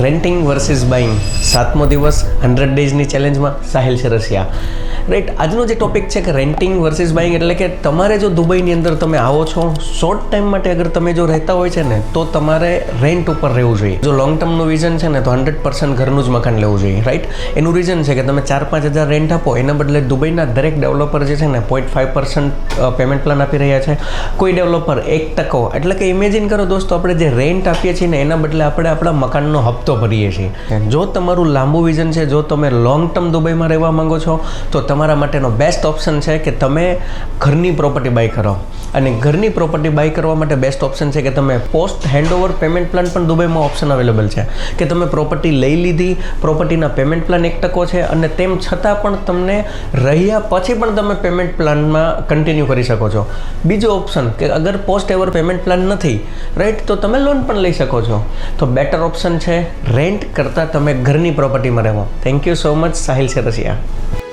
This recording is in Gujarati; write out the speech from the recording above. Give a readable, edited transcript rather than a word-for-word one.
રેન્ટિંગ વર્સિસ બાઇંગ 7મો દિવસ 100 ડેઝની ચેલેન્જમાં સાહિલ શરસિયા. રાઈટ, આજનો જે ટોપિક છે કે રેન્ટિંગ વર્સિસ બાઇંગ, એટલે કે તમારે જો દુબઈની અંદર તમે આવો છો શોર્ટ ટાઈમ માટે, અગર તમે જો રહેતા હોય છે ને તો તમારે રેન્ટ ઉપર રહેવું જોઈએ. જો લોંગ ટર્મનું વિઝન છે ને તો 100% ઘરનું જ મકાન લેવું જોઈએ. રાઈટ, એનું રીઝન છે કે તમે 4-5 હજાર રેન્ટ આપો, એના બદલે દુબઈના દરેક ડેવલપર જે છે ને 0.5% પેમેન્ટ પ્લાન આપી રહ્યા છે. કોઈ ડેવલપર 1%, એટલે કે ઇમેજિન કરો દોસ્તો, આપણે જે રેન્ટ આપીએ છીએ ને એના બદલે આપણે આપણા મકાનનો હપ્તો ભરીએ છીએ. જો તમારું લાંબુ વિઝન છે, જો તમે લોંગ ટર્મ દુબઈમાં રહેવા માંગો છો તો તમારા માટેનો બેસ્ટ ઓપ્શન છે કે તમે ઘરની પ્રોપર્ટી બાય કરો. અને ઘરની પ્રોપર્ટી બાય કરવા માટે બેસ્ટ ઓપ્શન છે કે તમે પોસ્ટ હેન્ડઓવર પેમેન્ટ પ્લાન પણ દુબઈમાં ઓપ્શન અવેલેબલ છે કે તમે પ્રોપર્ટી લઈ લીધી, પ્રોપર્ટીના પેમેન્ટ પ્લાન 1% છે અને તેમ છતાં પણ તમને રહ્યા પછી પણ તમે પેમેન્ટ પ્લાનમાં કન્ટિન્યુ કરી શકો છો. બીજો ઓપ્શન કે અગર પોસ્ટ એવર પેમેન્ટ પ્લાન નથી, રાઈટ, તો તમે લોન પણ લઈ શકો છો. તો બેટર ઓપ્શન છે રેન્ટ કરતાં તમે ઘરની પ્રોપર્ટીમાં રહેવો. Thank you so much, Sahil શરસિયા.